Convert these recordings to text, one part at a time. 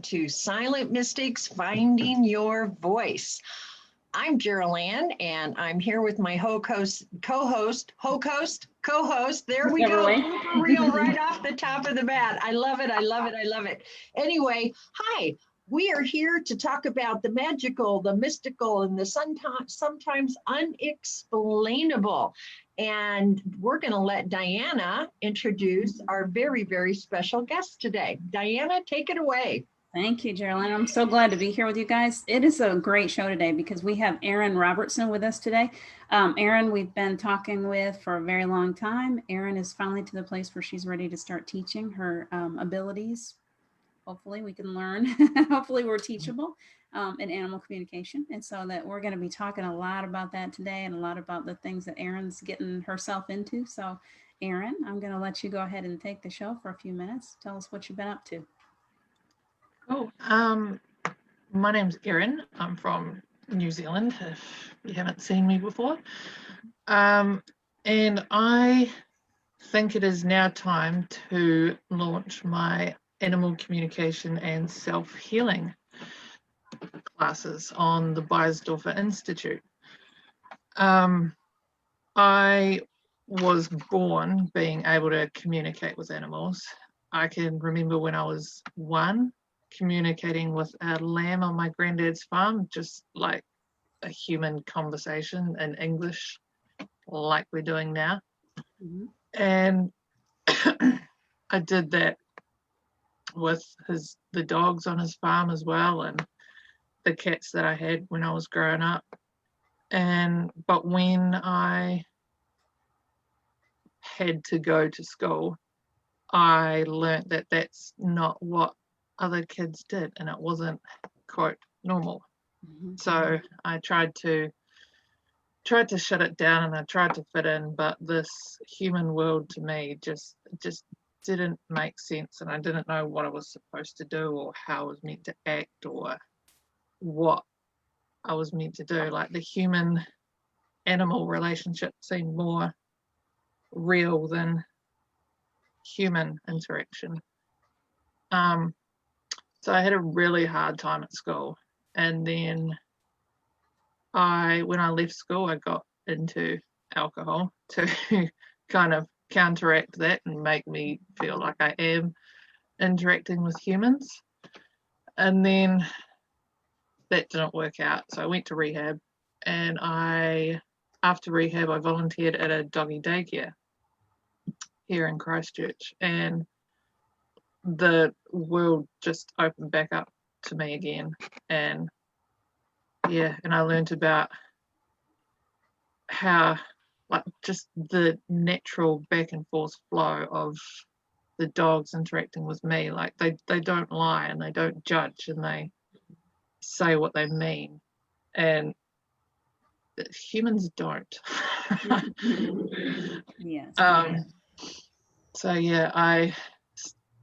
to Silent Mystics Finding Your Voice. I'm Geraldine, and I'm here with my co-host. There we go. Blooper reel right off the top of the bat. I love it. I love it. I love it. Anyway, hi. We are here to talk about the magical, the mystical, and the sometimes unexplainable. And we're going to let Diana introduce our very, very special guest today. Diana, take it away. Thank you, Geraldine. I'm so glad to be here with you guys. It is a great show today because we have Erin Robertson with us today. Erin, we've been talking with for a very long time. Erin is finally to the place where she's ready to start teaching her abilities. Hopefully we can learn. Hopefully we're teachable in animal communication. And so that we're going to be talking a lot about that today and a lot about the things that Erin's getting herself into. So Erin, I'm going to let you go ahead and take the show for a few minutes. Tell us what you've been up to. Cool. My name's Erin. I'm from New Zealand, if you haven't seen me before. And I think it is now time to launch my animal communication and self-healing classes on the Beiersdorfer Institute. I was born being able to communicate with animals. I can remember when I was 1, communicating with a lamb on my granddad's farm, just like a human conversation in English, like we're doing now. Mm-hmm. And I did that with the dogs on his farm as well, and the cats that I had when I was growing up. But when I had to go to school, I learned that that's not what other kids did, and it wasn't, quote, normal. Mm-hmm. So I tried to shut it down, and I tried to fit in, but this human world to me just didn't make sense, and I didn't know what I was supposed to do or how I was meant to act or what I was meant to do. Like the human animal relationship seemed more real than human interaction. So I had a really hard time at school, and then when I left school, I got into alcohol to kind of counteract that and make me feel like I am interacting with humans. And then that didn't work out, so I went to rehab, and after rehab I volunteered at a doggy daycare here in Christchurch, and the world just opened back up to me again. And I learned about how, like, just the natural back and forth flow of the dogs interacting with me. Like they don't lie, and they don't judge, and they say what they mean, and humans don't. Yes. So yeah,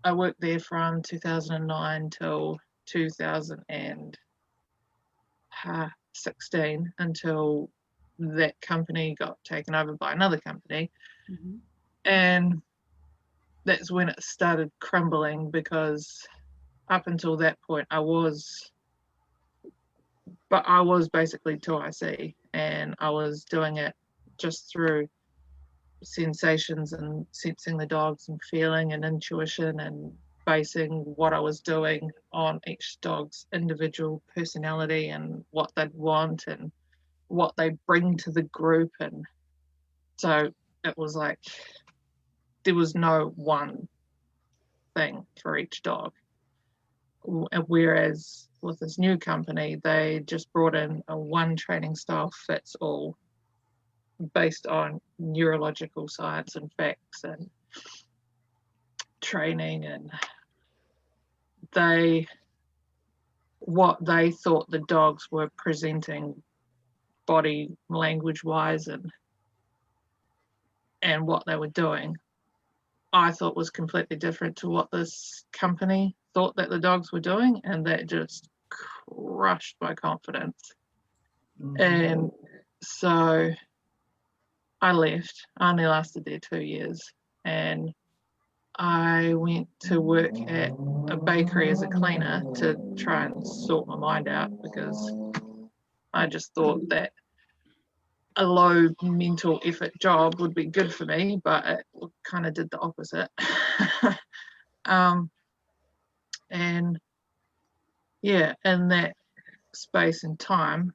I worked there from 2009 till 2016 until that company got taken over by another company. Mm-hmm. And that's when it started crumbling, because up until that point I was basically 2IC, and I was doing it just through sensations and sensing the dogs and feeling and intuition, and basing what I was doing on each dog's individual personality and what they'd want and what they bring to the group. And so it was like there was no one thing for each dog, whereas with this new company they just brought in a one training style fits all, based on neurological science and facts and training, and what they thought the dogs were presenting body language wise and what they were doing, I thought was completely different to what this company thought that the dogs were doing, and that just crushed my confidence. Mm-hmm. And so I left. I only lasted there 2 years, and I went to work at a bakery as a cleaner to try and sort my mind out, because I just thought that a low mental effort job would be good for me, but it kind of did the opposite. And yeah, in that space and time,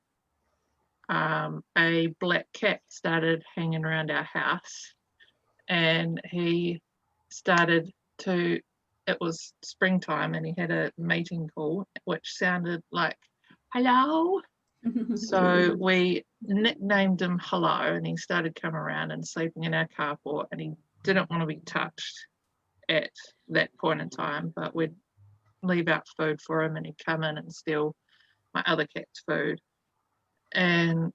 a black cat started hanging around our house, and he started to, it was springtime, and he had a mating call which sounded like hello. So we nicknamed him Hello, and he started coming around and sleeping in our carport, and he didn't want to be touched at that point in time, but we'd leave out food for him, and he'd come in and steal my other cat's food. And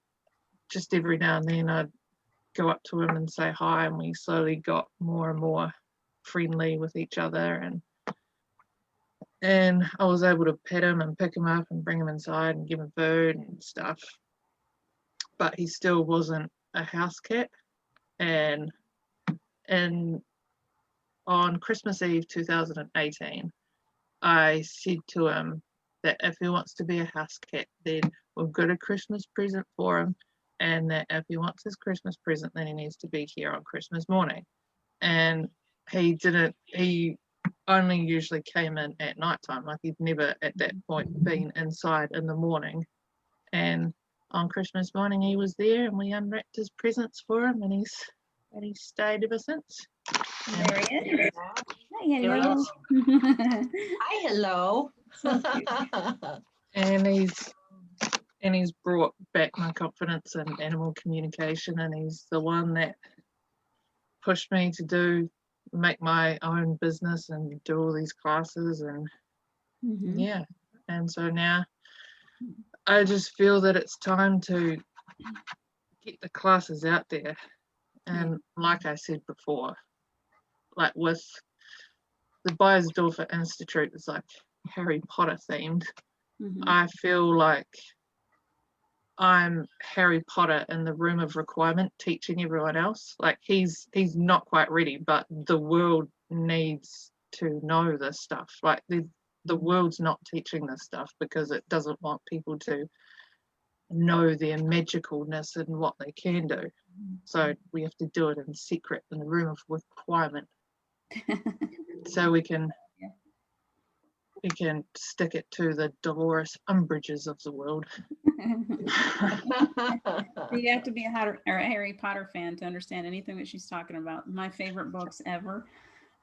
just every now and then I'd go up to him and say hi, and we slowly got more and more friendly with each other, and I was able to pet him and pick him up and bring him inside and give him food and stuff. But he still wasn't a house cat. And on Christmas Eve 2018, I said to him that if he wants to be a house cat, then we've got a Christmas present for him, and that if he wants his Christmas present, then he needs to be here on Christmas morning. And he only usually came in at nighttime. Like, he'd never at that point been inside in the morning. And on Christmas morning he was there, and we unwrapped his presents for him, and he's stayed ever since. There he is. Hi, There he hello. is. Hi, hello. So cute. And he's brought back my confidence in animal communication, and he's the one that pushed me to make my own business and do all these classes. And yeah, and so now I just feel that it's time to get the classes out there. And like I said before, like with the Beiersdorfer Institute, it's like Harry Potter themed. I feel like I'm Harry Potter in the room of requirement, teaching everyone else. Like, he's not quite ready, but the world needs to know this stuff. Like, the world's not teaching this stuff because it doesn't want people to know their magicalness and what they can do. So we have to do it in secret in the room of requirement, so we can stick it to the Dolores Umbridges of the world. You have to be a Harry Potter fan to understand anything that she's talking about. My favorite books ever.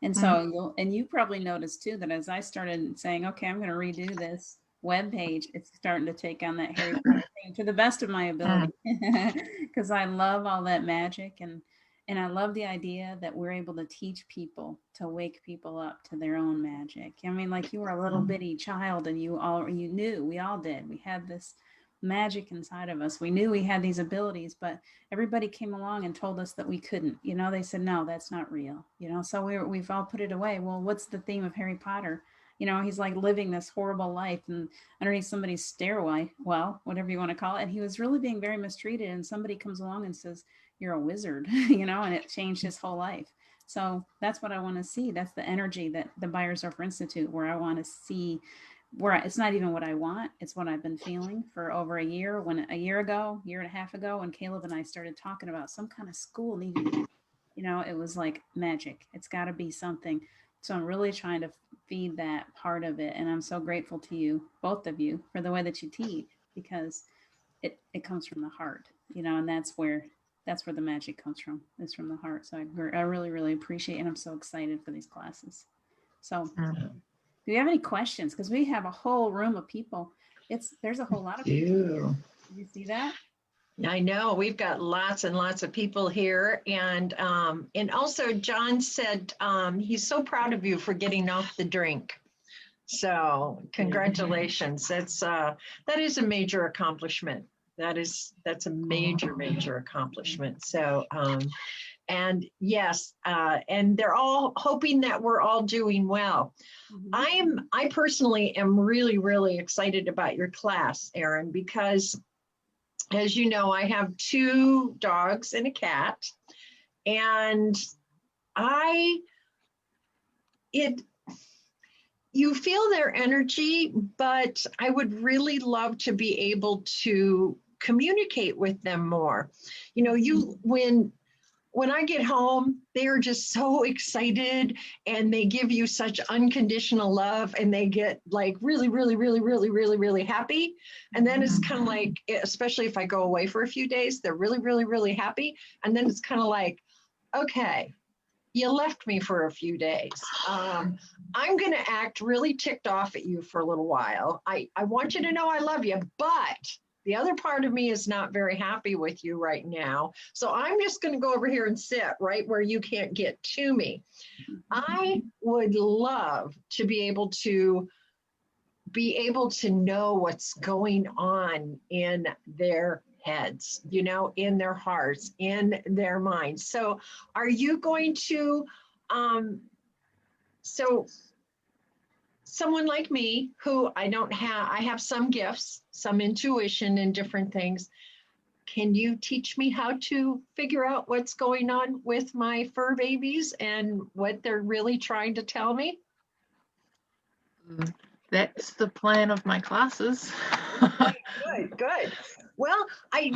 And so you probably noticed too that as I started saying, okay, I'm going to redo this webpage, it's starting to take on that Harry Potter thing to the best of my ability, because I love all that magic, and I love the idea that we're able to teach people, to wake people up to their own magic. I mean, like, you were a little bitty child, and you knew, we all did, we had this magic inside of us. We knew we had these abilities, but everybody came along and told us that we couldn't. They said, no, that's not real. So we've all put it away. Well, what's the theme of Harry Potter? He's like living this horrible life and underneath somebody's stairway, well, whatever you want to call it. And he was really being very mistreated. And somebody comes along and says, you're a wizard, and it changed his whole life. So that's what I want to see. That's the energy that the Beiersdorfer Institute, where I want to see, where it's not even what I want, it's what I've been feeling for over a year. When a year and a half ago, when Caleb and I started talking about some kind of school needed, it was like magic. It's got to be something. So I'm really trying to feed that part of it. And I'm so grateful to you, both of you, for the way that you teach, because it comes from the heart, and that's where the magic comes from. It's from the heart. So I really, really appreciate it. And I'm so excited for these classes. So do you have any questions? Because we have a whole room of people. There's a whole lot of people. Did you see that? I know, we've got lots and lots of people here. And also John said he's so proud of you for getting off the drink. So congratulations. That is a major accomplishment. That's a major accomplishment. So and yes, and they're all hoping that we're all doing well. I personally am really, really excited about your class, Erin, because as you know, I have 2 dogs and a cat, and I you feel their energy, but I would really love to be able to communicate with them more. You know, when I get home, they're just so excited and they give you such unconditional love and they get like really, really, really, really, really, really happy. And then it's kind of like, especially if I go away for a few days, they're really, really, really happy. And then it's kind of like, okay, you left me for a few days. I'm going to act really ticked off at you for a little while. I want you to know I love you, but the other part of me is not very happy with you right now. So I'm just going to go over here and sit right where you can't get to me. I would love to be able to know what's going on in their heads, you know, in their hearts, in their minds. So are you going to, so someone like me who I have some gifts, some intuition and different things. Can you teach me how to figure out what's going on with my fur babies and what they're really trying to tell me? That's the plan of my classes. Good. Well, I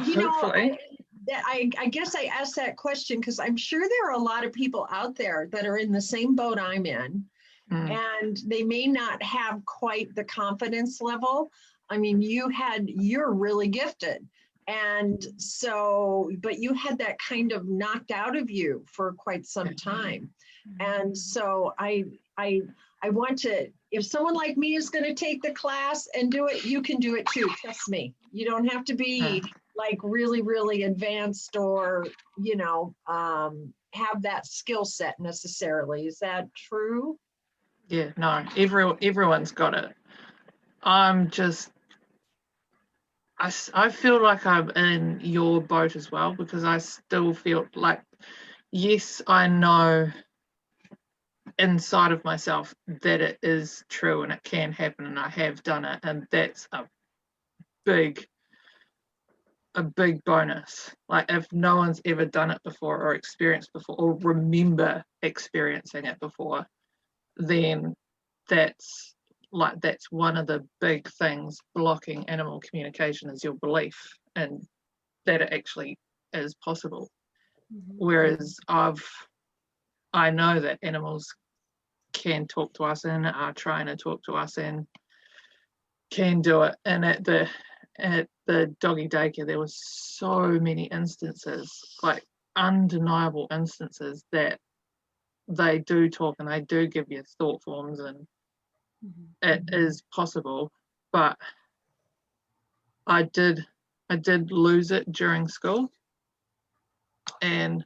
guess I asked that question because I'm sure there are a lot of people out there that are in the same boat I'm in. And they may not have quite the confidence level. I mean, you're really gifted. And so, but you had that kind of knocked out of you for quite some time. And so I want to, if someone like me is going to take the class and do it, you can do it too. Trust me. You don't have to be like really, really advanced or, you know, have that skill set necessarily. Is that true? Yeah, no, everyone's got it. I'm just, I feel like I'm in your boat as well, because I still feel like, yes, I know inside of myself that it is true and it can happen and I have done it, and that's a big bonus. Like, if no one's ever done it before or experienced before or remember experiencing it before, then that's one of the big things blocking animal communication is your belief and that it actually is possible. Whereas I know that animals can talk to us and are trying to talk to us and can do it. And at the doggy daycare, there was so many instances, like undeniable instances, that they do talk and they do give you thought forms, and it is possible. But I did lose it during school, and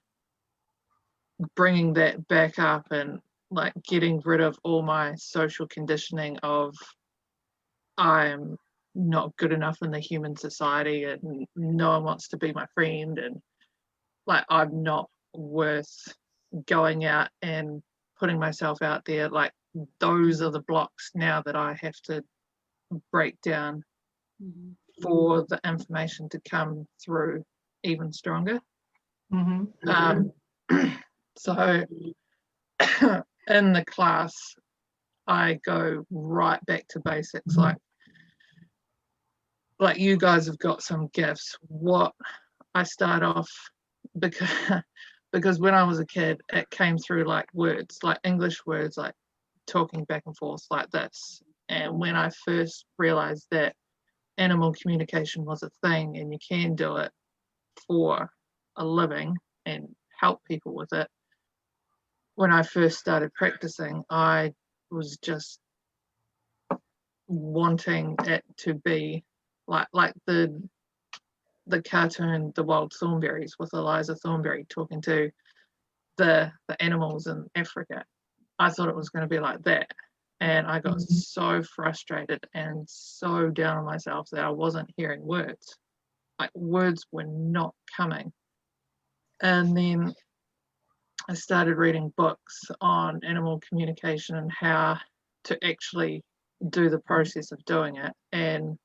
bringing that back up and like getting rid of all my social conditioning of I'm not good enough in the human society and no one wants to be my friend, and like I'm not worth going out and putting myself out there. Like, those are the blocks now that I have to break down for the information to come through even stronger. So in the class, I go right back to basics. Like you guys have got some gifts. What I start off, because when I was a kid, it came through like words, like English words, like talking back and forth like this. And when I first realized that animal communication was a thing and you can do it for a living and help people with it, when I first started practicing, I was just wanting it to be like the cartoon The Wild Thornberries, with Eliza Thornberry talking to the animals in Africa. I thought it was going to be like that, and I got so frustrated and so down on myself that I wasn't hearing words. Like, words were not coming. And then I started reading books on animal communication and how to actually do the process of doing it, and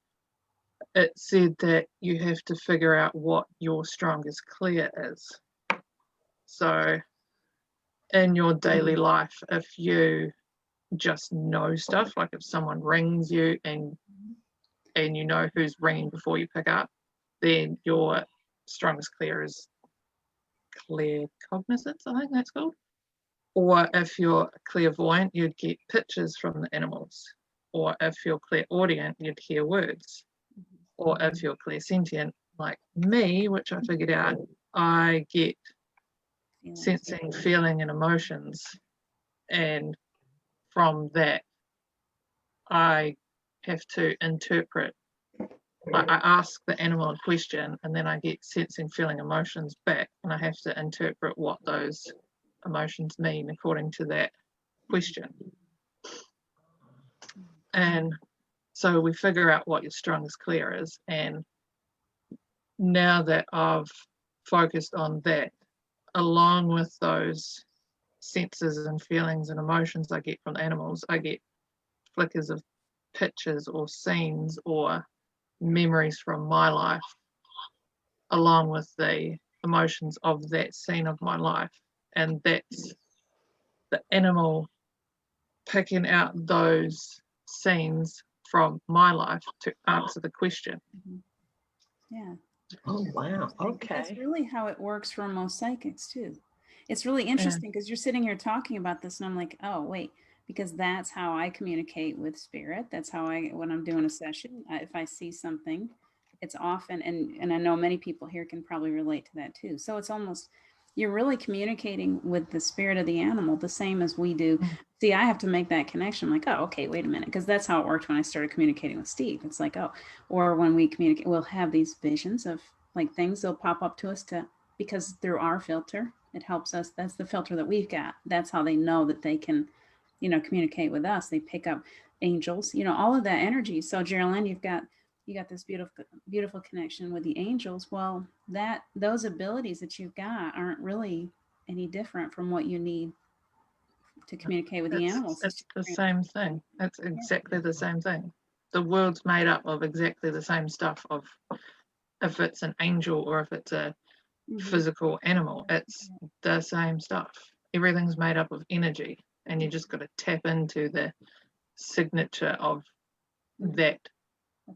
it said that you have to figure out what your strongest clear is. So in your daily life, if you just know stuff. Like if someone rings you and you know who's ringing before you pick up, then your strongest clear is clear cognizance, I think that's called. Or if you're clairvoyant, you'd get pictures from the animals. Or if you're clairaudient, you'd hear words. Or if you're clairsentient, like me, which I figured out, I get sensing, feeling, and emotions. And from that, I have to interpret. I ask the animal a question, and then I get sensing, feeling, emotions back, and I have to interpret what those emotions mean according to that question. And so we figure out what your strongest clear is. And now that I've focused on that, along with those senses and feelings and emotions I get from the animals, I get flickers of pictures or scenes or memories from my life, along with the emotions of that scene of my life. And that's the animal picking out those scenes from my life to answer the question. Yeah. Oh, wow. Okay. That's really how it works for most psychics too. It's really interesting because you're sitting here talking about this and I'm like, oh, wait, because that's how I communicate with spirit. That's how when I'm doing a session, if I see something, it's often, and I know many people here can probably relate to that too. So it's almost, you're really communicating with the spirit of the animal the same as we do. See, I have to make that connection. I'm like, oh, okay, wait a minute. Because that's how it worked when I started communicating with Steve. It's like, oh, or when we communicate, we'll have these visions of like things they'll pop up to us because through our filter, it helps us. That's the filter that we've got. That's how they know that they can, communicate with us. They pick up angels, all of that energy. So Geraldine, you got this beautiful connection with the angels. Well, those abilities that you've got aren't really any different from what you need to communicate with the animals. It's the same thing. It's exactly the same thing. The world's made up of exactly the same stuff, of if it's an angel or if it's a physical animal, it's the same stuff. Everything's made up of energy, and you just got to tap into the signature of that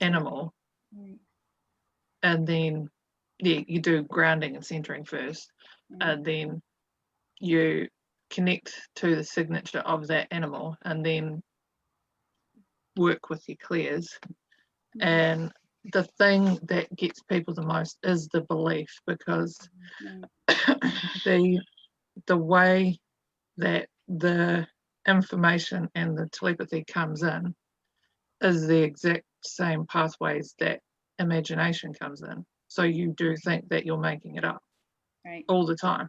animal. And then you do grounding and centering first, and then you connect to the signature of that animal, and then work with your clears. And the thing that gets people the most is the belief, because the way that the information and the telepathy comes in is the exact same pathways that imagination comes in. So you do think that you're making it up all the time.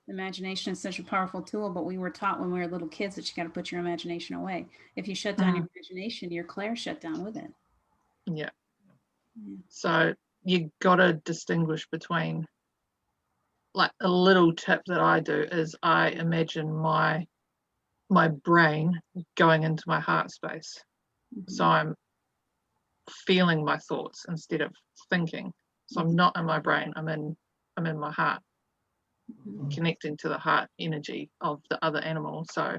Imagination is such a powerful tool, but we were taught when we were little kids that you got to put your imagination away. If you shut down your imagination, your clair shut down with it. Yeah. So you got to distinguish between, like, a little tip that I do is I imagine my brain going into my heart space. So I'm feeling my thoughts instead of thinking. So I'm not in my brain, I'm in my heart, connecting to the heart energy of the other animal. So,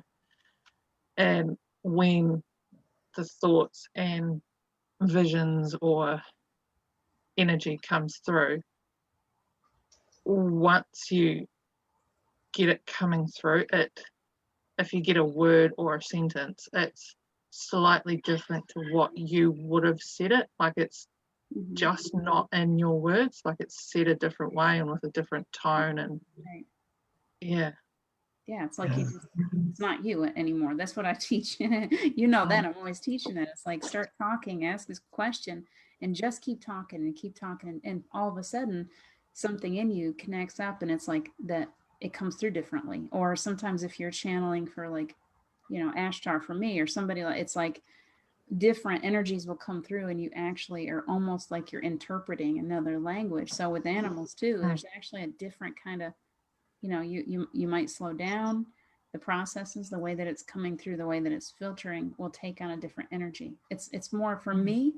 and when the thoughts and visions or energy comes through, once you get it coming through it, if you get a word or a sentence, it's slightly different to what you would have said it. Like, it's just not in your words, like it's said a different way and with a different tone. And it's like it's not you anymore. That's what I teach. That I'm always teaching it. It's like, start talking, ask this question, and just keep talking, and all of a sudden something in you connects up, and it's like that it comes through differently. Or sometimes if you're channeling for, like, Ashtar for me, or somebody, like, it's like different energies will come through, and you actually are almost like you're interpreting another language. So with animals too, there's actually a different kind of, you might slow down the processes, the way that it's coming through, the way that it's filtering will take on a different energy. It's more, for me,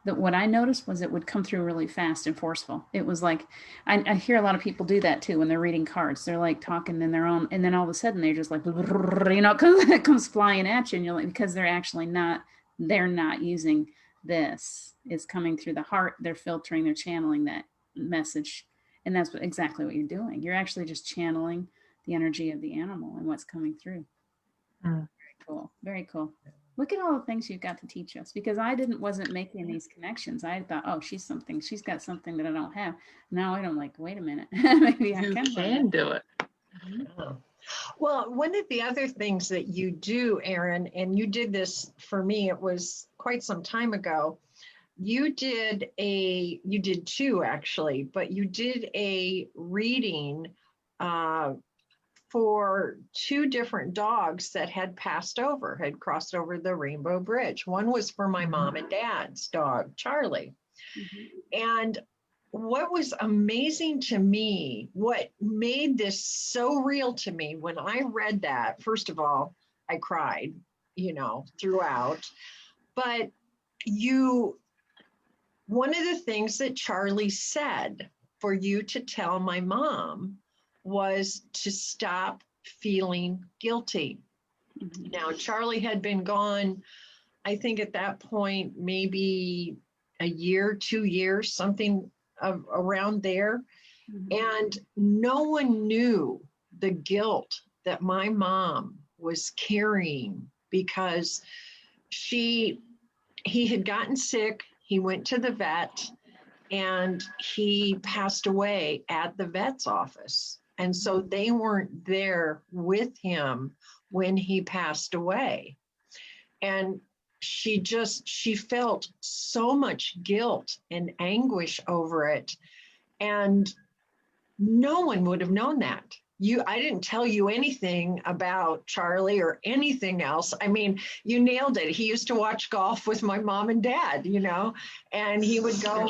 that what I noticed was it would come through really fast and forceful. It was like, I hear a lot of people do that too when they're reading cards. They're like talking in their own, and then all of a sudden they're just like, you know, it comes flying at you, and you're like, because they're not using this. It's coming through the heart. They're filtering, they're channeling that message. And that's exactly what you're doing. You're actually just channeling the energy of the animal and what's coming through. Mm. Very cool. Very cool. Look at all the things you've got to teach us, because I wasn't making these connections. I thought, oh, she's got something that I don't have. Now I'm like, wait a minute, maybe I You can can do it. Oh. Well, one of the other things that you do, Erin, and you did this for me, it was quite some time ago. You did two actually, but you did a reading for two different dogs that had crossed over the Rainbow Bridge. One was for my mom and dad's dog, Charlie. And what was amazing to me, what made this so real to me when I read that, first of all, I cried, throughout. But one of the things that Charlie said for you to tell my mom was to stop feeling guilty. Now, Charlie had been gone, I think at that point, maybe a year, 2 years, something around there. And no one knew the guilt that my mom was carrying because he had gotten sick. He went to the vet and he passed away at the vet's office. And so they weren't there with him when he passed away. And she felt so much guilt and anguish over it. And no one would have known that. I didn't tell you anything about Charlie or anything else. I mean, you nailed it. He used to watch golf with my mom and dad, and he would go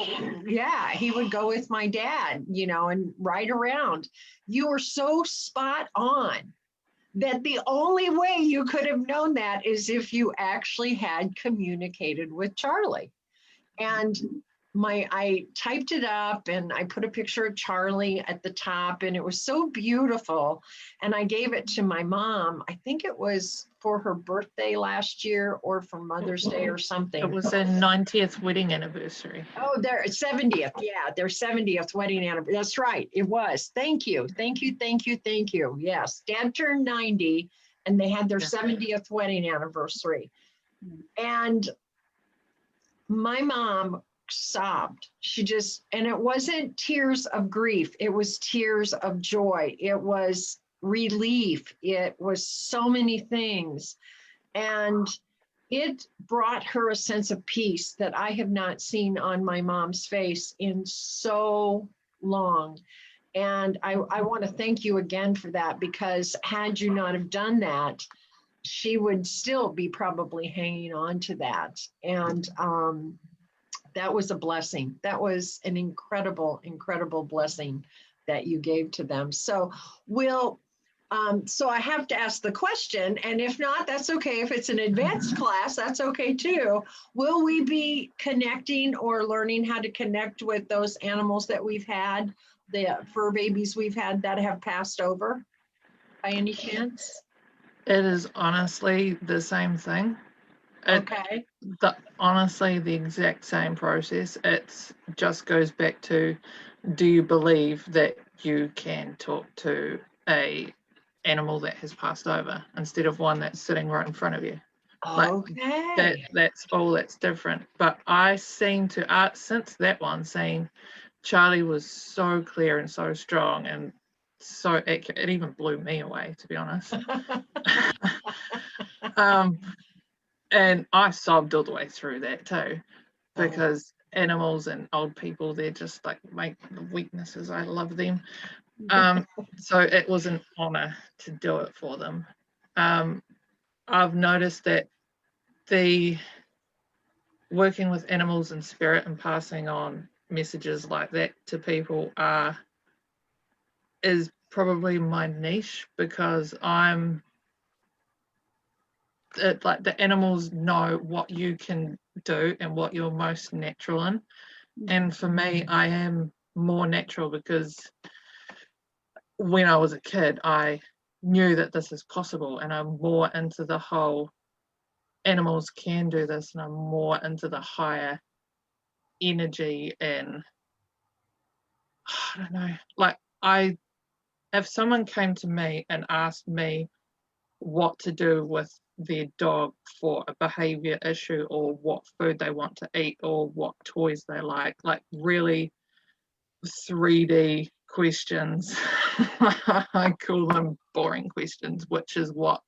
with my dad, and ride around. You were so spot on that the only way you could have known that is if you actually had communicated with Charlie. And I typed it up and I put a picture of Charlie at the top, and it was so beautiful. And I gave it to my mom. I think it was for her birthday last year or for Mother's Day or something. It was their 90th wedding anniversary. Oh, their 70th. Yeah, their 70th wedding anniversary. That's right. It was. Thank you. Thank you. Thank you. Thank you. Yes. Dad turned 90 and they had their 70th wedding anniversary. And my mom sobbed. And it wasn't tears of grief. It was tears of joy. It was relief. It was so many things. And it brought her a sense of peace that I have not seen on my mom's face in so long. And I want to thank you again for that, because had you not have done that, she would still be probably hanging on to that. And that was a blessing. That was an incredible, incredible blessing that you gave to them. So so I have to ask the question, and if not, that's okay. If it's an advanced class, that's okay too. Will we be connecting or learning how to connect with those animals that we've had, the fur babies we've had that have passed over by any chance? It is honestly the same thing. Okay. Honestly, the exact same process. It just goes back to, do you believe that you can talk to a animal that has passed over instead of one that's sitting right in front of you? Okay. That's all that's different. But I seem to, since that one, seeing Charlie was so clear and so strong and so accurate, it even blew me away, to be honest. And I sobbed all the way through that too, because animals and old people, they're just like my weaknesses. I love them. So it was an honor to do it for them. I've noticed that the working with animals and spirit and passing on messages like that to people is probably my niche, because I'm like the animals know what you can do and what you're most natural in. And for me, I am more natural because when I was a kid, I knew that this is possible, and I'm more into the whole animals can do this, and I'm more into the higher energy. And I don't know, like if someone came to me and asked me what to do with their dog for a behavior issue, or what food they want to eat, or what toys they like really 3D questions. I call them boring questions, which is what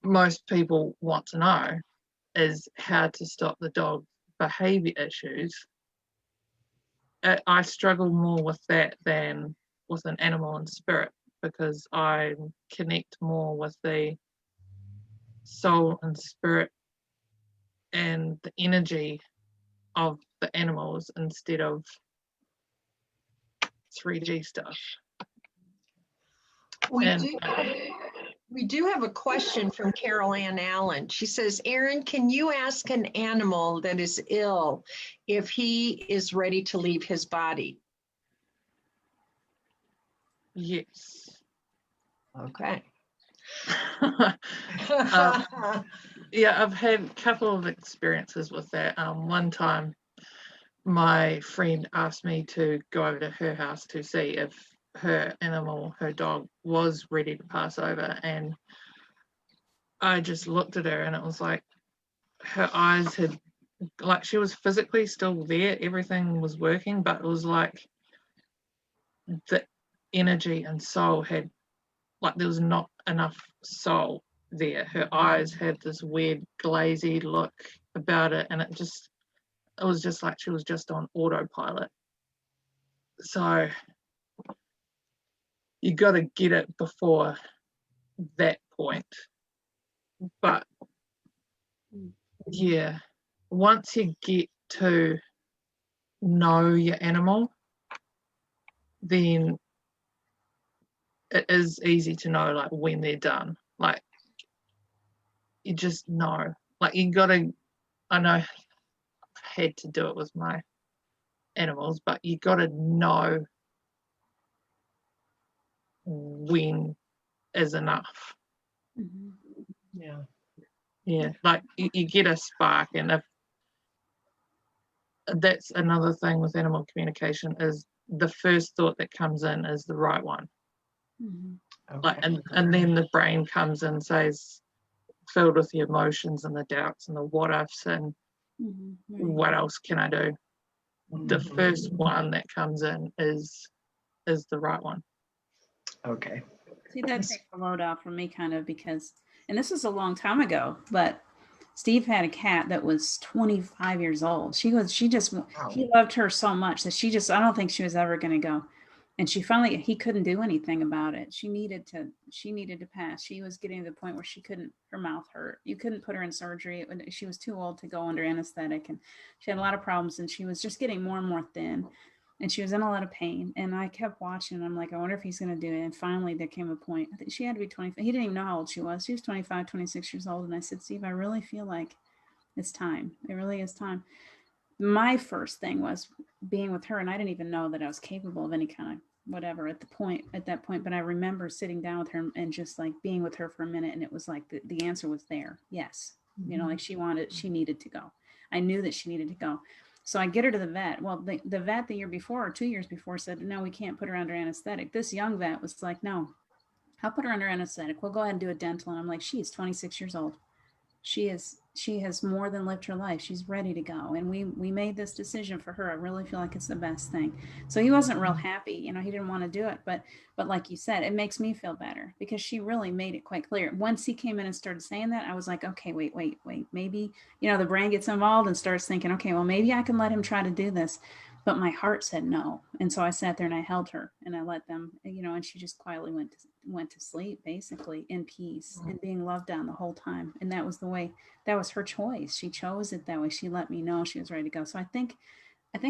most people want to know, is how to stop the dog's behavior issues. I struggle more with that than with an animal and spirit, because I connect more with the soul and spirit and the energy of the animals instead of 3D stuff. And We do have a question from Carol Ann Allen. She says, Erin, can you ask an animal that is ill if he is ready to leave his body? yes. Okay. Yeah, I've had a couple of experiences with that. One time, my friend asked me to go over to her house to see if her animal, her dog, was ready to pass over, and I just looked at her, and it was like her eyes had, like, she was physically still there, everything was working, but it was like the energy and soul had, like, there was not enough soul there. Her eyes had this weird glazy look about it, and it was just like she was just on autopilot. So you got to get it before that point. But yeah, once you get to know your animal, then it is easy to know, like, when they're done. Like, you just know. Like, you got to, I know I've had to do it with my animals, but you got to know when is enough. Yeah, like you get a spark, and if that's another thing with animal communication, is the first thought that comes in is the right one. Like, and then the brain comes and says, filled with the emotions and the doubts and the what ifs and what else can I do. The first one that comes in is the right one. Okay. See, that takes the load off for me, kind of, because, and this was a long time ago, but Steve had a cat that was 25 years old. He loved her so much that I don't think she was ever going to go. And he couldn't do anything about it. She needed to pass. She was getting to the point where her mouth hurt. You couldn't put her in surgery. She was too old to go under anesthetic, and she had a lot of problems, and she was just getting more and more thin, and she was in a lot of pain. And I kept watching. I'm like, I wonder if he's going to do it. And finally there came a point, I think she had to be 25. He didn't even know how old she was. She was 25, 26 years old. And I said, Steve, I really feel like it's time. It really is time. My first thing was being with her, and I didn't even know that I was capable of any kind of whatever at that point. But I remember sitting down with her and just like being with her for a minute, and it was like the answer was there. Yes. Like she needed to go. I knew that she needed to go. So I get her to the vet. Well, the vet the year before, or 2 years before, said, no, we can't put her under anesthetic. This young vet was like, no, I'll put her under anesthetic. We'll go ahead and do a dental. And I'm like, she is 26 years old. She has more than lived her life. She's ready to go. And we made this decision for her. I really feel like it's the best thing. So he wasn't real happy. He didn't want to do it. But like you said, it makes me feel better because she really made it quite clear. Once he came in and started saying that, I was like, okay, wait. Maybe, the brain gets involved and starts thinking, okay, well, maybe I can let him try to do this. But my heart said no. And so I sat there and I held her and I let them, and she just quietly went to sleep, basically in peace and being loved on the whole time. And that was her choice. She chose it that way. She let me know she was ready to go. So I think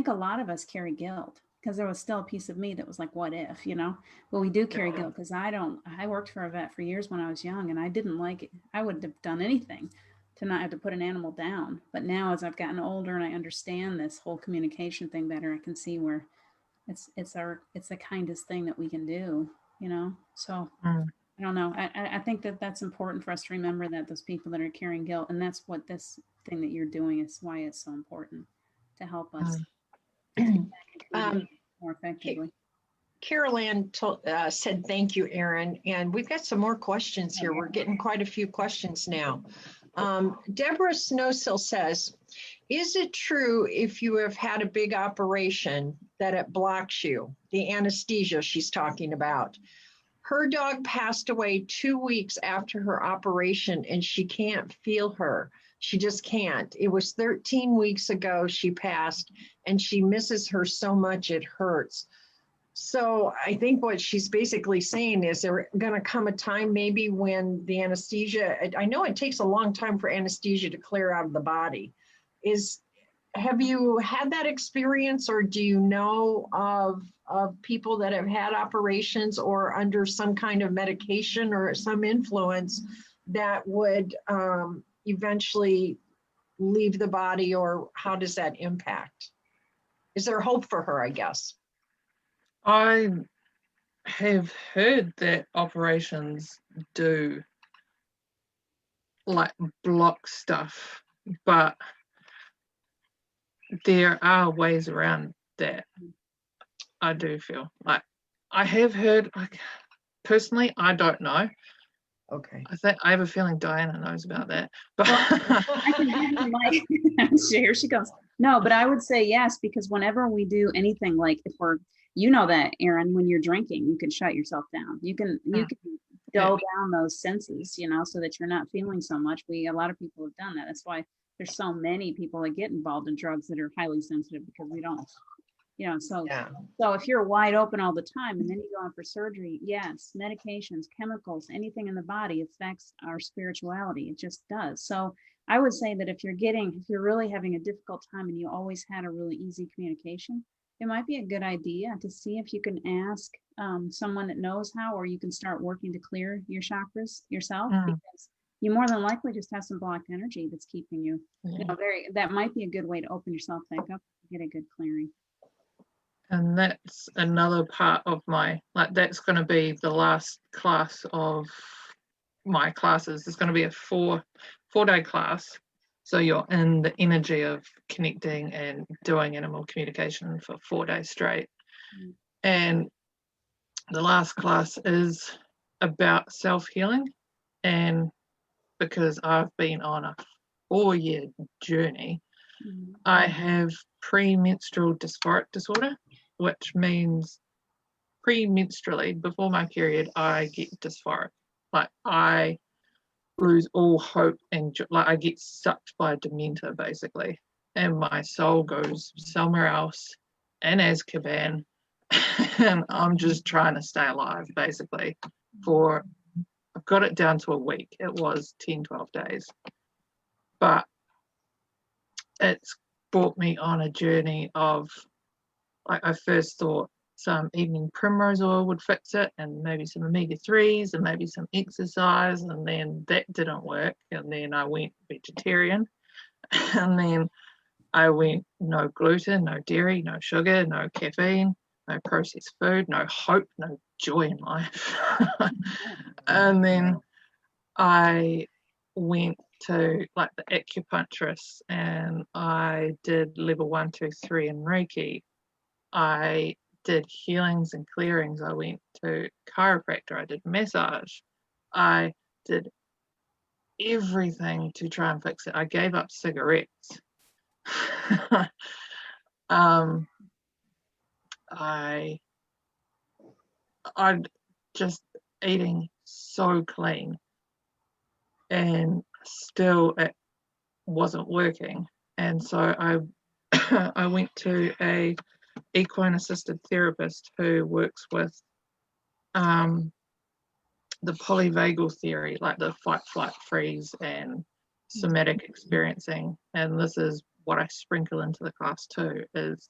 a lot of us carry guilt because there was still a piece of me that was like, what if, but we do carry guilt because I worked for a vet for years when I was young, and I didn't like it. I would have done anything to not have to put an animal down. But now as I've gotten older and I understand this whole communication thing better, I can see where it's the kindest thing that we can do, so I don't know. I think that that's important for us to remember, that those people that are carrying guilt, and that's what this thing that you're doing is why it's so important to help us more effectively. Carol Ann said, thank you, Erin. And we've got some more questions here. We're getting quite a few questions now. Deborah Snowsill says, is it true if you have had a big operation that it blocks you? The anesthesia she's talking about. Her dog passed away 2 weeks after her operation, and she can't feel her. She just can't. It was 13 weeks ago she passed, and she misses her so much it hurts. So I think what she's basically saying is there going to come a time maybe when the anesthesia, I know it takes a long time for anesthesia to clear out of the body. Have you had that experience, or do you know of people that have had operations or under some kind of medication or some influence that would eventually leave the body, or how does that impact? Is there hope for her, I guess? I have heard that operations do like block stuff, but there are ways around that. I do feel like I have heard, like, personally, I don't know. Okay. I have a feeling Diana knows about that. But I can give you my here she goes. No, but I would say yes, because whenever we do anything, like if we're, that, Erin, when you're drinking, you can shut yourself down. You can dull down those senses, so that you're not feeling so much. A lot of people have done that. That's why there's so many people that get involved in drugs that are highly sensitive, because we don't, so if you're wide open all the time and then you go in for surgery, yes, medications, chemicals, anything in the body affects our spirituality. It just does. So I would say that if you're really having a difficult time and you always had a really easy communication, it might be a good idea to see if you can ask someone that knows how, or you can start working to clear your chakras yourself, because you more than likely just have some blocked energy that's keeping you, that might be a good way to open yourself back up and get a good clearing. And that's another part of that's going to be the last class of my classes. It's going to be a four-day class. So you're in the energy of connecting and doing animal communication for 4 days straight. And the last class is about self-healing. And because I've been on a 4-year journey, I have premenstrual dysphoric disorder, which means premenstrually, before my period, I get dysphoric. Like, I lose all hope, and I get sucked by a dementor, basically, and my soul goes somewhere else in Azkaban, and I'm just trying to stay alive, basically. I've got it down to a week. It was 10-12 days, but it's brought me on a journey of, like, I first thought some evening primrose oil would fix it, and maybe some omega-3s, and maybe some exercise, and then that didn't work, and then I went vegetarian, and then I went no gluten, no dairy, no sugar, no caffeine, no processed food, no hope, no joy in life. And then I went to, like, the acupuncturist, and I did level 1, 2, 3 in Reiki. I did healings and clearings. I went to chiropractor. I did massage. I did everything to try and fix it. I gave up cigarettes. I'm just eating so clean, and still it wasn't working. And so I went to a equine assisted therapist who works with the polyvagal theory, like the fight, flight, freeze, and somatic experiencing. And this is what I sprinkle into the class too, is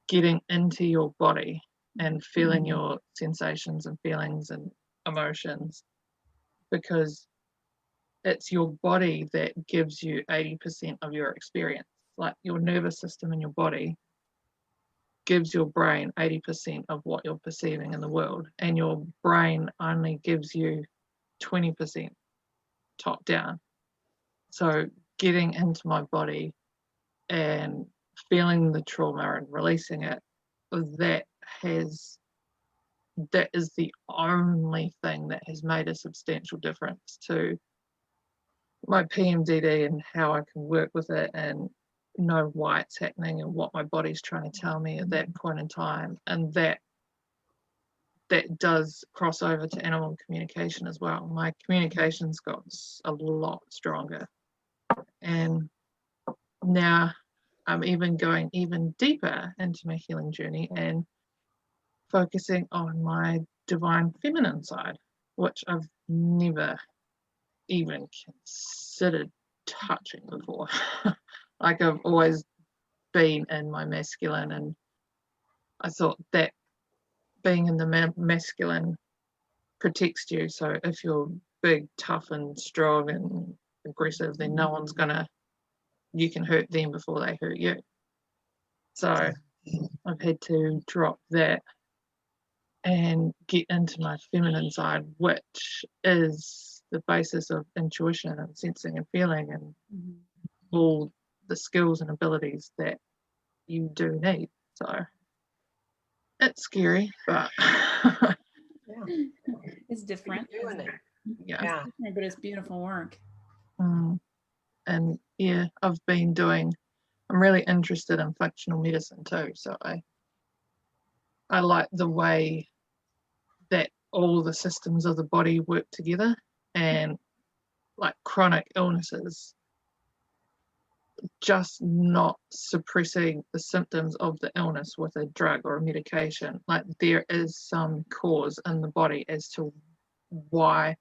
getting into your body and feeling your sensations and feelings and emotions, because it's your body that gives you 80% of your experience. Like your nervous system in your body gives your brain 80% of what you're perceiving in the world, and your brain only gives you 20% top down. So getting into my body and feeling the trauma and releasing it, that is the only thing that has made a substantial difference to my PMDD and how I can work with it and know why it's happening and what my body's trying to tell me at that point in time. And that does cross over to animal communication as well. My communication's got a lot stronger, and now I'm even going even deeper into my healing journey and focusing on my divine feminine side, which I've never even considered touching before. Like I've always been in my masculine, and I thought that being in the masculine protects you. So if you're big, tough and strong and aggressive, then no one's you can hurt them before they hurt you. So I've had to drop that and get into my feminine side, which is the basis of intuition and sensing and feeling and all the skills and abilities that you do need. So it's scary, but It's different. Doing it. yeah. But it's beautiful work. And yeah, I'm really interested in functional medicine too. So I like the way that all the systems of the body work together, and like chronic illnesses, just not suppressing the symptoms of the illness with a drug or a medication. Like there is some cause in the body as to why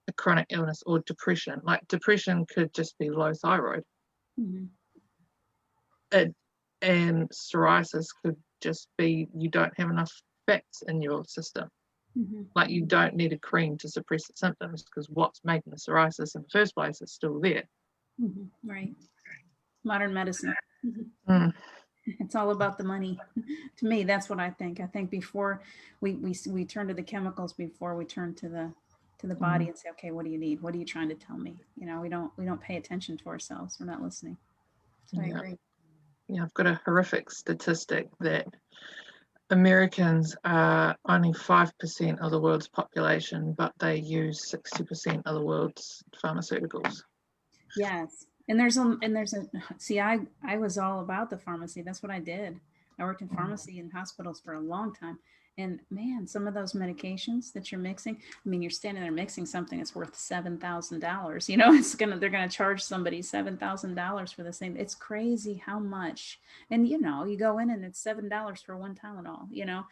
a chronic illness or depression, like depression could just be low thyroid. And psoriasis could just be you don't have enough fats in your system. Like you don't need a cream to suppress the symptoms, because what's making the psoriasis in the first place is still there. Right. Modern medicine. It's all about the money. To me, that's what I think. I think before we turn to the chemicals, before we turn to the body and say, okay, what do you need? What are you trying to tell me? You know, we don't pay attention to ourselves. We're not listening. So I agree. Yeah, I've got a horrific statistic that Americans are only 5% of the world's population, but they use 60% of the world's pharmaceuticals. Yes. And see, I was all about the pharmacy. That's what I did. I worked in pharmacy and hospitals for a long time. And man, some of those medications that you're mixing, I mean, you're standing there mixing something that's worth $7,000. You know, they're gonna charge somebody $7,000 for the same. It's crazy how much. And you know, you go in and it's $7 for one Tylenol. You know,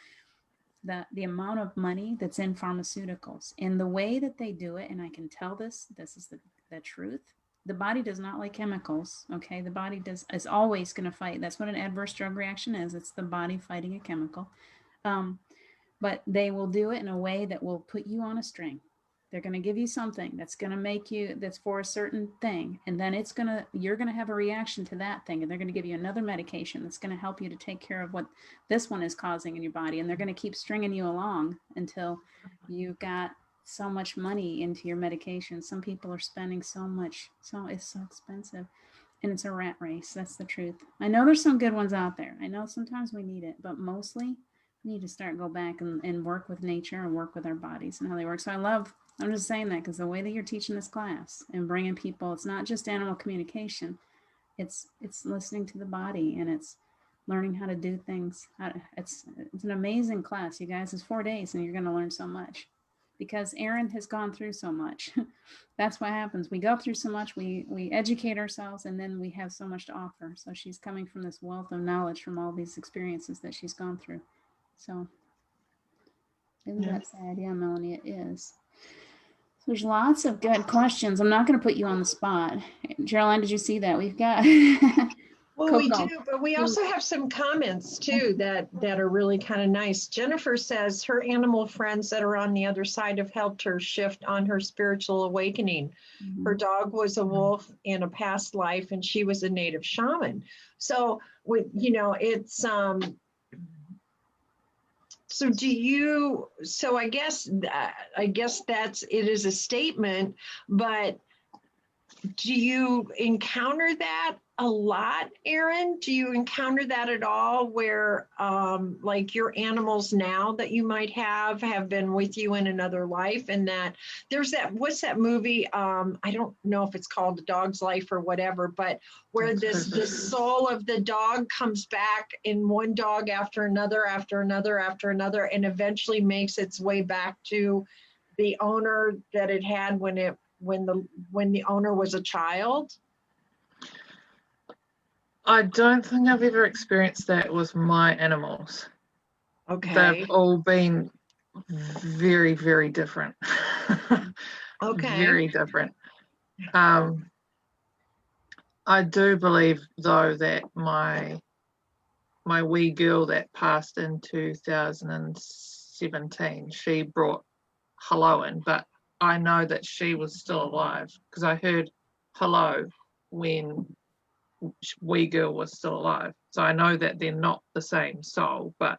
the amount of money that's in pharmaceuticals and the way that they do it. And I can tell this is the truth. The body does not like chemicals. Okay, the body is always going to fight. That's what an adverse drug reaction is. It's the body fighting a chemical. But they will do it in a way that will put you on a string. They're going to give you something that's going to make you, that's for a certain thing. And then you're going to have a reaction to that thing. And they're going to give you another medication that's going to help you to take care of what this one is causing in your body. And they're going to keep stringing you along until you've got so much money into your medication. Some people are spending so much, so it's so expensive. And it's a rat race. That's the truth. I know there's some good ones out there. I know sometimes we need it, but mostly we need to go back and work with nature and work with our bodies and how they work. So I'm just saying that because the way that you're teaching this class and bringing people, it's not just animal communication. It's listening to the body, and it's learning how to do things. It's an amazing class, you guys. It's 4 days and you're going to learn so much because Erin has gone through so much. That's what happens. We go through so much, we educate ourselves, and then we have so much to offer. So she's coming from this wealth of knowledge from all these experiences that she's gone through. So isn't that sad? Yeah, Melanie, it is. There's lots of good questions. I'm not going to put you on the spot. Geraldine, did you see that? We've got Well, we Coco. do, but we also have some comments too that are really kind of nice. Jennifer says her animal friends that are on the other side have helped her shift on her spiritual awakening. Her dog was a wolf in a past life, and she was a native shaman. So, with it's So do you? So I guess that's it is a statement, but do you encounter that a lot, Erin? Do you encounter that at all where like your animals now that you might have been with you in another life, and that there's what's that movie? I don't know if it's called The Dog's Life or whatever, but where the soul of the dog comes back in one dog after another, and eventually makes its way back to the owner that it had when the owner was a child? I don't think I've ever experienced that with my animals. Okay. They've all been very, very different. Okay. Very different. I do believe, though, that my wee girl that passed in 2017, she brought hello in, but I know that she was still alive because I heard hello when wee girl was still alive. So I know that they're not the same soul, but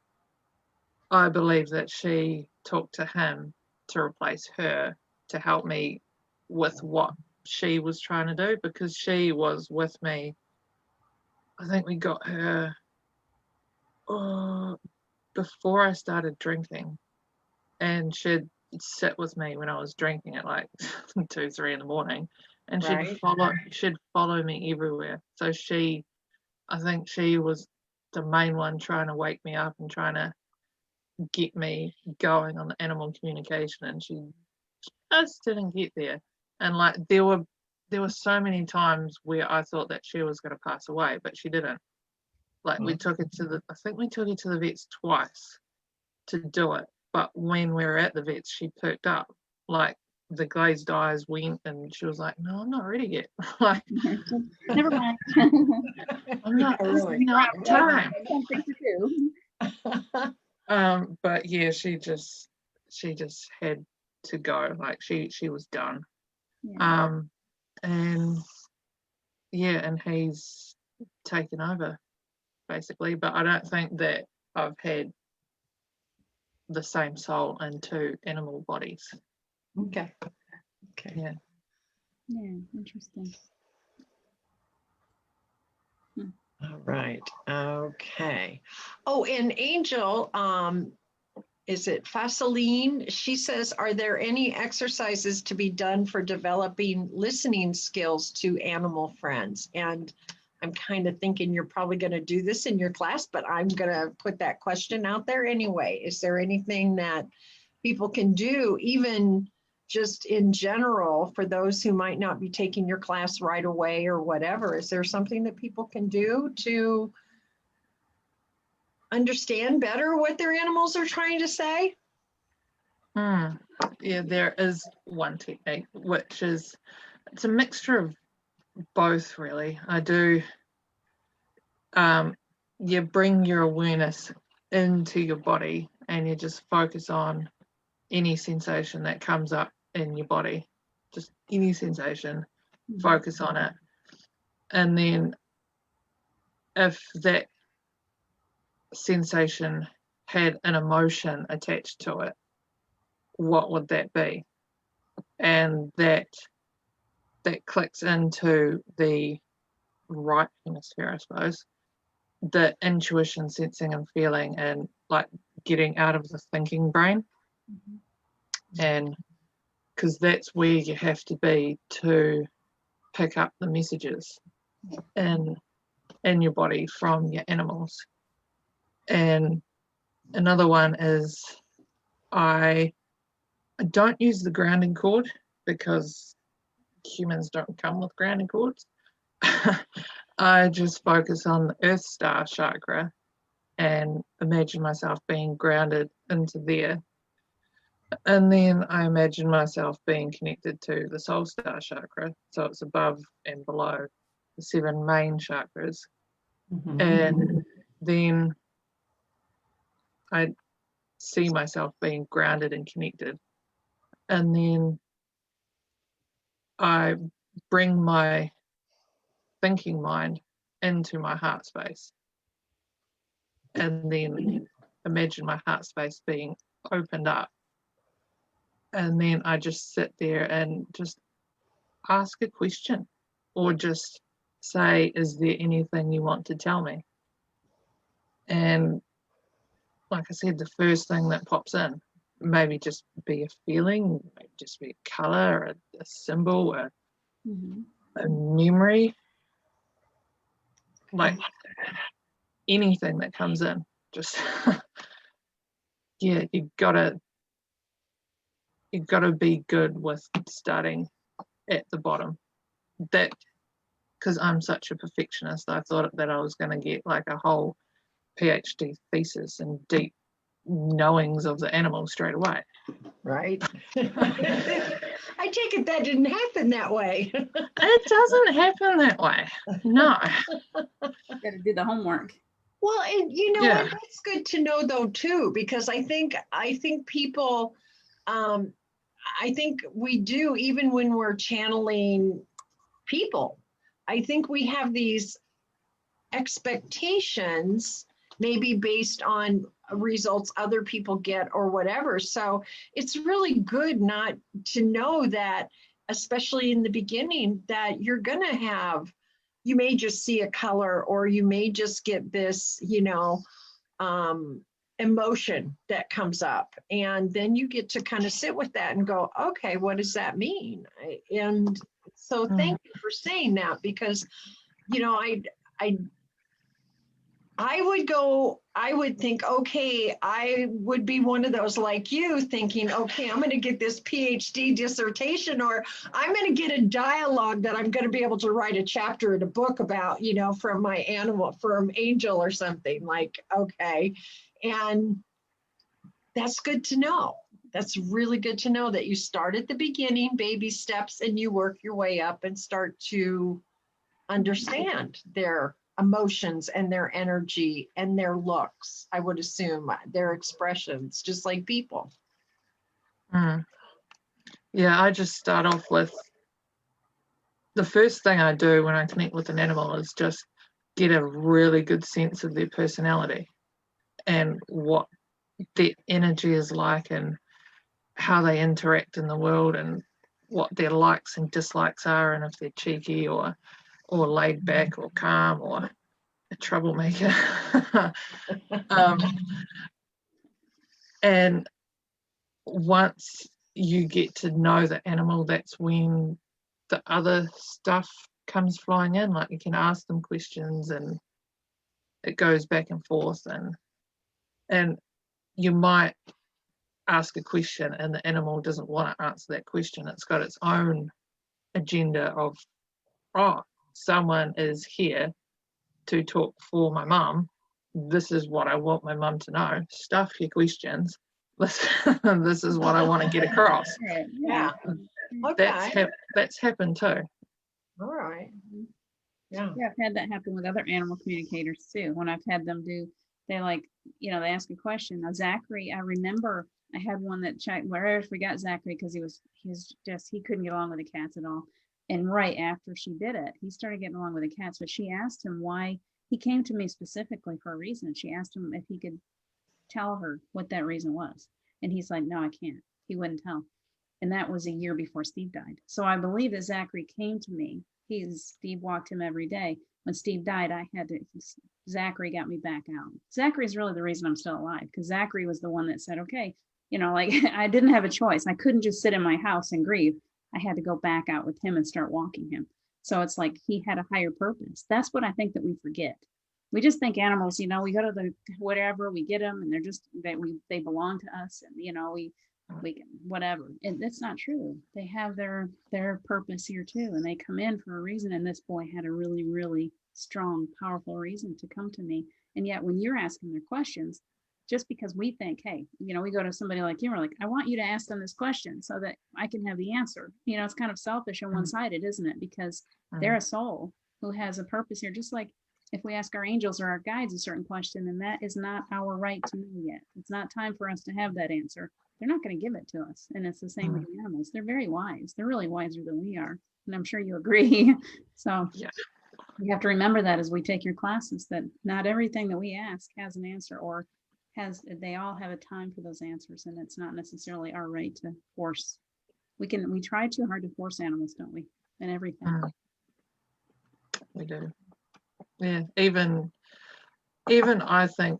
I believe that she talked to him to replace her to help me with what she was trying to do, because she was with me. I think we got her before I started drinking, and she'd sit with me when I was drinking at like 2, 3 in the morning, and Right. she'd follow me everywhere. So I think she was the main one trying to wake me up and trying to get me going on the animal communication, and she just didn't get there. And like there were so many times where I thought that she was going to pass away, but she didn't. Like I think we took her to the vets twice to do it, but when we were at the vets, she perked up. Like the glazed eyes went, and she was like, "No, I'm not ready yet." Like, Never mind. I'm not. Yeah, It's really. not time. Something to do. But yeah, she just had to go. Like she was done. Yeah. And yeah, and he's taken over basically. But I don't think that I've had the same soul in 2 animal bodies. Okay. Okay. Yeah. Yeah, interesting. All right. Okay. Oh, and Angel, is it Faseline? She says, are there any exercises to be done for developing listening skills to animal friends? And I'm kind of thinking you're probably going to do this in your class, but I'm going to put that question out there anyway. Is there anything that people can do, even just in general, for those who might not be taking your class right away or whatever? Is there something that people can do to understand better what their animals are trying to say? Yeah, there is one technique, which is, it's a mixture of both really. I do you bring your awareness into your body, and you just focus on any sensation that comes up in your body, just any sensation, focus on it. And then if that sensation had an emotion attached to it, what would that be? And that clicks into the right hemisphere, I suppose, the intuition, sensing and feeling, and like getting out of the thinking brain. And because that's where you have to be to pick up the messages in your body from your animals. And another one is, I don't use the grounding cord because humans don't come with grounding cords. I just focus on the Earth Star chakra and imagine myself being grounded into there. And then I imagine myself being connected to the Soul Star chakra. So it's above and below the 7 main chakras. And then I see myself being grounded and connected. And then I bring my thinking mind into my heart space. And then imagine my heart space being opened up. And then I just sit there and just ask a question, or just say, is there anything you want to tell me? And like I said, the first thing that pops in, maybe just be a feeling, maybe just be a color, a symbol, a memory, like anything that comes in. Just yeah, you gotta be good with starting at the bottom. That, because I'm such a perfectionist, I thought that I was going to get like a whole PhD thesis and deep knowings of the animal straight away. Right. I take it that didn't happen that way. It doesn't happen that way. No. Got to do the homework. Well, and you know what? That's good to know though too, because I think people, I think we do, even when we're channeling people, I think we have these expectations, maybe based on results other people get or whatever. So it's really good not to know that, especially in the beginning, that you're going to have, you may just see a color, or you may just get this, emotion that comes up. And then you get to kind of sit with that and go, okay, what does that mean? And so thank you for saying that, because, I would think, okay, I would be one of those like you thinking, okay, I'm going to get this PhD dissertation, or I'm going to get a dialogue that I'm going to be able to write a chapter in a book about, from my animal, from Angel or something, like, okay. And that's good to know. That's really good to know that you start at the beginning, baby steps, and you work your way up and start to understand their emotions and their energy and their looks, I would assume, their expressions, just like people. Yeah, I just start off with, the first thing I do when I connect with an animal is just get a really good sense of their personality and what their energy is like, and how they interact in the world, and what their likes and dislikes are, and if they're cheeky or laid back or calm or a troublemaker. And once you get to know the animal, that's when the other stuff comes flying in. Like, you can ask them questions and it goes back and forth, and you might ask a question and the animal doesn't want to answer that question. It's got its own agenda of, oh, someone is here to talk for my mum. This is what I want my mum to know. Stuff your questions. This is what I want to get across. Yeah. Okay. That's happened too. All right. Yeah. Yeah, I've had that happen with other animal communicators too. When I've had them do, they ask a question. Now, Zachary, I remember I had one that checked, where I forgot Zachary, because he couldn't get along with the cats at all. And right after she did it, he started getting along with the cats. But she asked him why. He came to me specifically for a reason. She asked him if he could tell her what that reason was. And he's like, no, I can't. He wouldn't tell. And that was a year before Steve died. So I believe that Zachary came to me. Steve walked him every day. When Steve died, Zachary got me back out. Zachary is really the reason I'm still alive, because Zachary was the one that said, okay, I didn't have a choice. I couldn't just sit in my house and grieve. I had to go back out with him and start walking him. So it's like he had a higher purpose. That's what I think that we forget. We just think animals, we go to the whatever, we get them, and they're just they belong to us, and we can whatever. And that's not true. They have their purpose here too, and they come in for a reason. And this boy had a really, really strong, powerful reason to come to me. And yet, when you're asking their questions, just because we think, hey, we go to somebody like you, we're like, I want you to ask them this question so that I can have the answer. It's kind of selfish and one-sided, isn't it? Because they're a soul who has a purpose here, just like if we ask our angels or our guides a certain question, then that is not our right to know yet. It's not time for us to have that answer. They're not going to give it to us. And it's the same with the animals. They're very wise. They're really wiser than we are. And I'm sure you agree. So Yeah. you have to remember that as we take your classes, that not everything that we ask has an answer, or they all have a time for those answers. And it's not necessarily our right to force. We try too hard to force animals, don't we? And everything. We do. Yeah, even I think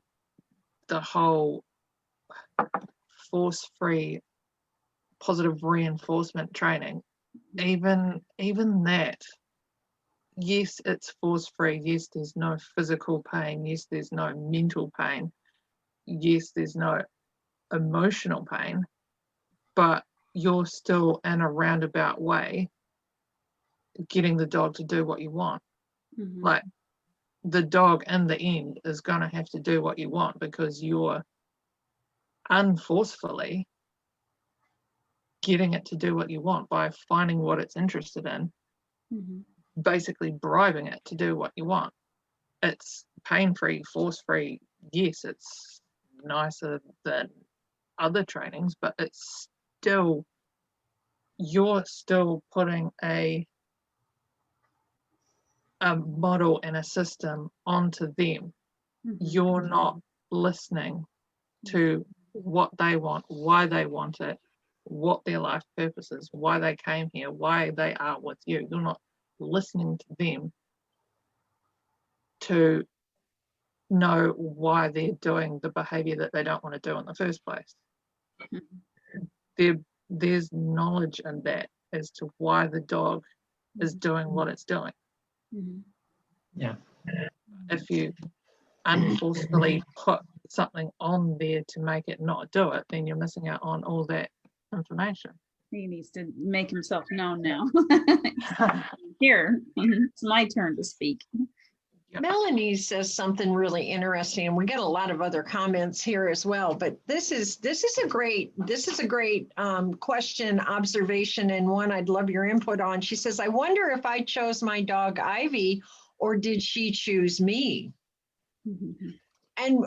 the whole force-free positive reinforcement training, even that, yes, it's force-free. Yes, there's no physical pain. Yes, there's no mental pain. Yes, there's no emotional pain, but you're still in a roundabout way getting the dog to do what you want. Like, the dog in the end is going to have to do what you want, because you're unforcefully getting it to do what you want by finding what it's interested in, basically bribing it to do what you want. It's pain-free, force-free. Yes, it's nicer than other trainings, but it's still, you're still putting a model and a system onto them. You're not listening to what they want, why they want it, what their life purpose is, why they came here, why they are with you. You're not listening to them to know why they're doing the behavior that they don't want to do in the first place. There's knowledge in that as to why the dog is doing what it's doing. Yeah. If you unforcefully put something on there to make it not do it, then you're missing out on all that information. He needs to make himself known now. Here, it's my turn to speak. Yeah. Melanie says something really interesting, and we get a lot of other comments here as well. But this is a great question, observation, and one I'd love your input on. She says, "I wonder if I chose my dog Ivy, or did she choose me?" And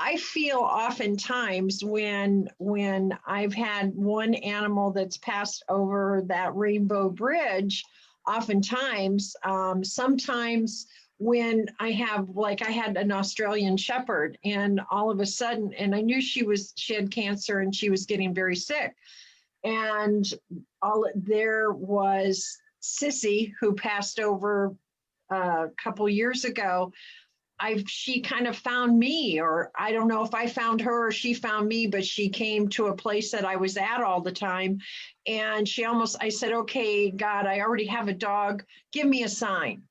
I feel oftentimes when I've had one animal that's passed over that rainbow bridge, oftentimes, sometimes when I had an Australian Shepherd, and all of a sudden, and I knew she had cancer and she was getting very sick. And there was Sissy, who passed over a couple years ago. She kind of found me, or I don't know if I found her or she found me, but she came to a place that I was at all the time. And I said, "Okay, God, I already have a dog. Give me a sign."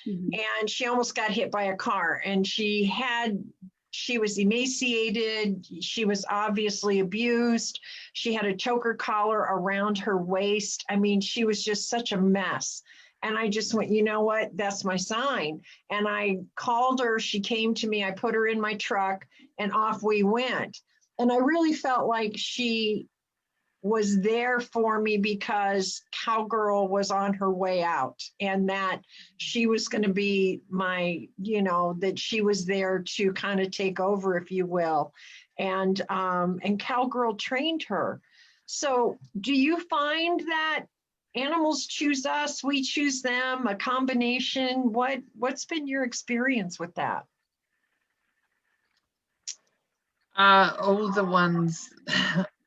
And she almost got hit by a car, and she was emaciated. She was obviously abused. She had a choker collar around her waist. I mean, she was just such a mess. And I just went, you know what? That's my sign. And I called her. She came to me. I put her in my truck, and off we went. And I really felt like she was there for me, because Cowgirl was on her way out, and that she was going to be that she was there to kind of take over, if you will. And Cowgirl trained her. So do you find that animals choose us, we choose them, a combination? What's been your experience with that? All the ones,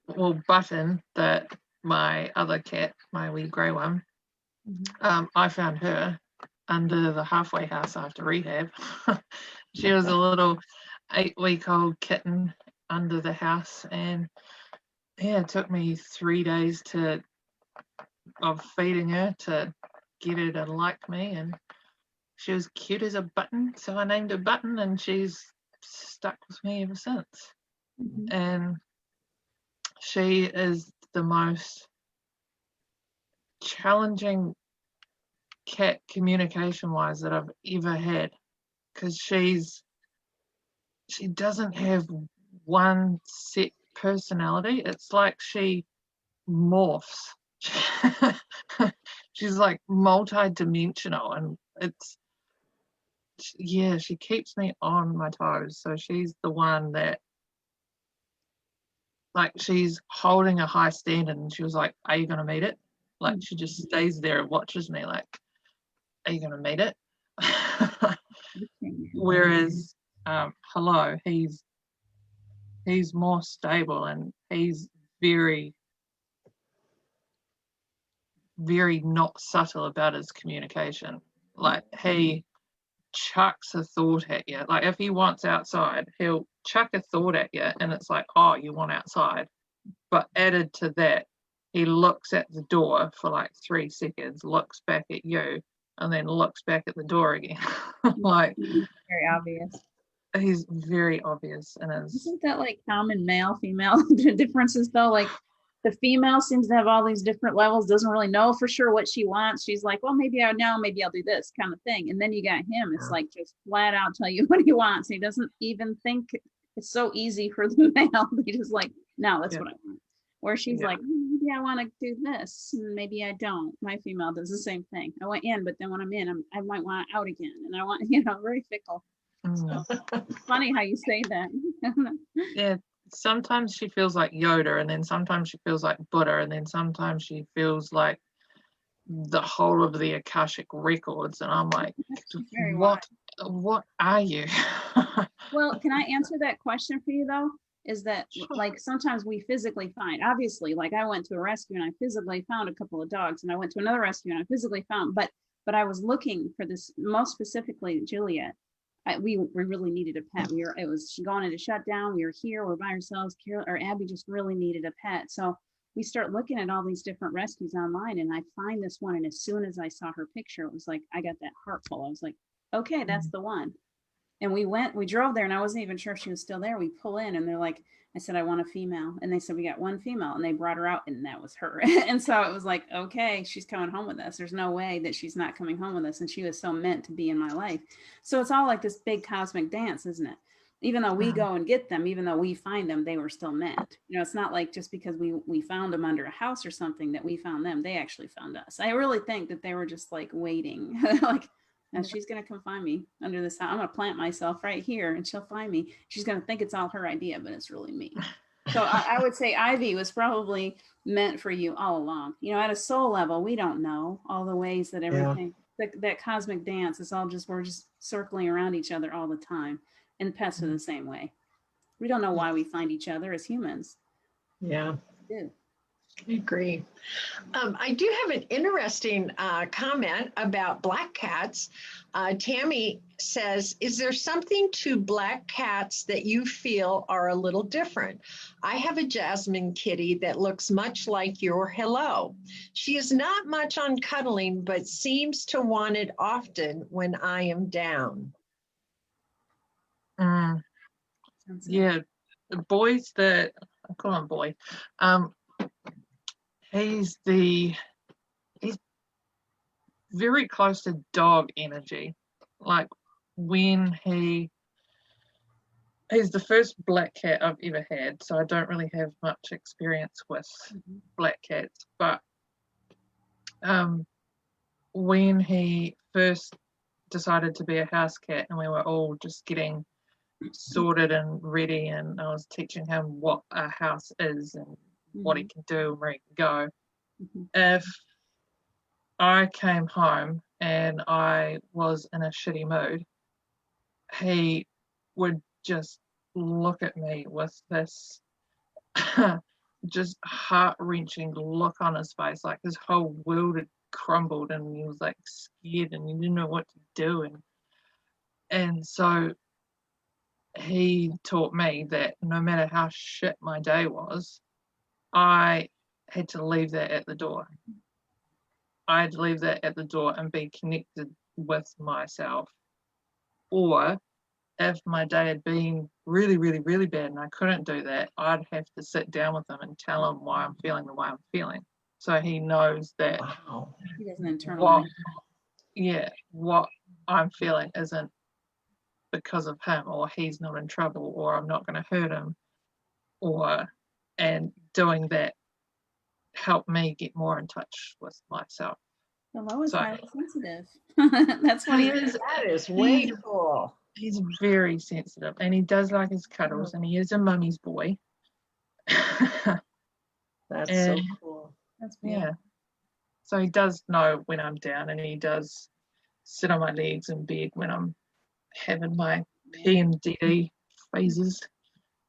well, Button, that my other cat, my wee grey one, I found her under the halfway house after rehab. She was a little 8-week-old kitten under the house, and yeah, it took me 3 days of feeding her to get her to like me, and she was cute as a button, so I named her Button, and she's stuck with me ever since. And she is the most challenging cat communication wise that I've ever had, because she doesn't have one set personality. It's like she morphs. She's like multi-dimensional, and she keeps me on my toes. So she's the one that, like, she's holding a high standard, and she was like, are you going to meet it? Like, she just stays there and watches me like, are you going to meet it? Whereas Hello, he's more stable, and he's very, very not subtle about his communication. Like, he chucks a thought at you. Like, if he wants outside, he'll chuck a thought at you, and it's like, oh, you want outside. But added to that, he looks at the door for like 3 seconds, looks back at you, and then looks back at the door again. Like, very obvious. He's very obvious in his. Isn't that like common male female differences though? Like, the female seems to have all these different levels, doesn't really know for sure what she wants. She's like, well, maybe I know, maybe I'll do this kind of thing. And then you got him, it's like just flat out tell you what he wants. He doesn't even think. It's so easy for the male. He just like, no, that's what I want. Where she's like, maybe I want to do this, and maybe I don't. My female does the same thing. I want in, but then when I'm in, I might want out again. And I want, very fickle. So, it's funny how you say that. Yeah. Sometimes she feels like Yoda, and then sometimes she feels like Buddha, and then sometimes she feels like the whole of the Akashic records, and I'm like, what are you? Well, can I answer that question for you though? Is that like sometimes we physically find, obviously, like I went to a rescue and I physically found a couple of dogs, and I went to another rescue and I physically found, but I was looking for this, most specifically Juliet. We really needed a pet. It was going into shutdown. We were here. We're by ourselves. Carol or Abby just really needed a pet. So we start looking at all these different rescues online, and I find this one. And as soon as I saw her picture, it was like I got that heart full. I was like, okay, that's the one. And we drove there, and I wasn't even sure if she was still there. We pull in, and they're like, I said, I want a female. And they said, we got one female. And they brought her out, and that was her. And so it was like, okay, she's coming home with us. There's no way that she's not coming home with us. And she was so meant to be in my life. So it's all like this big cosmic dance, isn't it? Even though we go and get them, even though we find them, they were still meant. It's not like just because we found them under a house or something that we found them. They actually found us. I really think that they were just like waiting, like, now she's going to come find me under this house. I'm going to plant myself right here, and she'll find me. She's going to think it's all her idea, but it's really me. So I would say Ivy was probably meant for you all along. At a soul level, we don't know all the ways that everything, that cosmic dance is all just, we're just circling around each other all the time. And pets are the same way. We don't know why we find each other as humans. Yeah. We do. I agree. I do have an interesting comment about black cats. Tammy says, is there something to black cats that you feel are a little different? I have a Jasmine kitty that looks much like your Hello. She is not much on cuddling, but seems to want it often when I am down. Yeah, the boys that, I call him boy, he's very close to dog energy. Like, when he's the first black cat I've ever had, so I don't really have much experience with black cats, but when he first decided to be a house cat, and we were all just getting sorted and ready, and I was teaching him what a house is and what he can do and where he can go. If I came home and I was in a shitty mood, he would just look at me with this just heart-wrenching look on his face, like his whole world had crumbled, and he was like scared, and he didn't know what to do. And so he taught me that no matter how shit my day was, I had to leave that at the door. I had to leave that at the door and be connected with myself. Or if my day had been really, really, really bad and I couldn't do that, I'd have to sit down with him and tell him why I'm feeling the way I'm feeling. So he knows that he doesn't internalize. What I'm feeling isn't because of him, or he's not in trouble, or I'm not going to hurt him, and doing that helped me get more in touch with myself. Hello is So highly sensitive. That's what he is. That is way cool. he's very sensitive, and he does like his cuddles, and he is a mummy's boy. That's so And cool. That's beautiful. yeah, so he does know when I'm down, and he does sit on my legs in bed when I'm having my PMDD phases.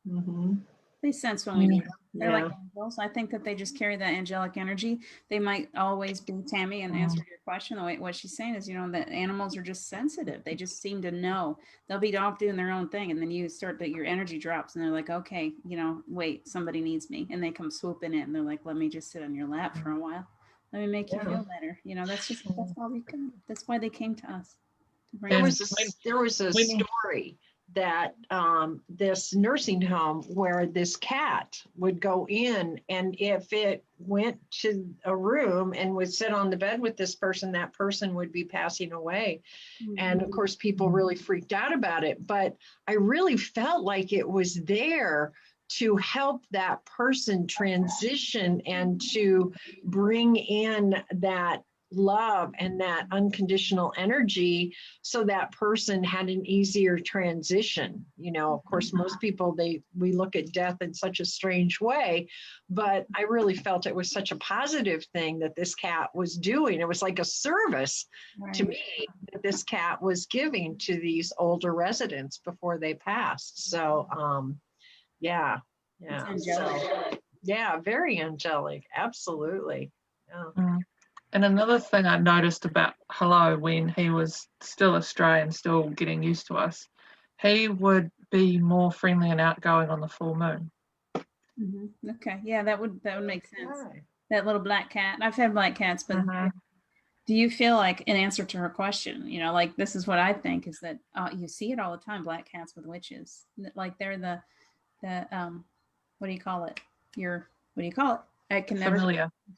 Mm-hmm. They sense when we need them. They're Yeah. like angels. I think that they just carry that angelic energy. They might always be Tammy and answer your question. The way what she's saying is, that animals are just sensitive. They just seem to know. They'll be off doing their own thing, and then you start that your energy drops, and they're like, okay, wait, somebody needs me, and they come swooping in. They're like, let me just sit on your lap for a while. Let me make you feel better. That's all we can. That's why they came to us. There was a story that this nursing home where this cat would go in, and if it went to a room and would sit on the bed with this person, that person would be passing away. And of course, people really freaked out about it. But I really felt like it was there to help that person transition and to bring in that love and that unconditional energy so that person had an easier transition. Of course, most people, we look at death in such a strange way, but I really felt it was such a positive thing that this cat was doing. It was like a service to me that this cat was giving to these older residents before they passed. So yeah. So, yeah, very angelic. Absolutely. Yeah. And another thing I noticed about Hello, when he was still Australian, still getting used to us, he would be more friendly and outgoing on the full moon. Okay, yeah, that would make sense. That little black cat. I've had black cats, but do you feel like, in answer to her question, like this is what I think is that you see it all the time, black cats with witches, like they're the what do you call it? What do you call it? I can never.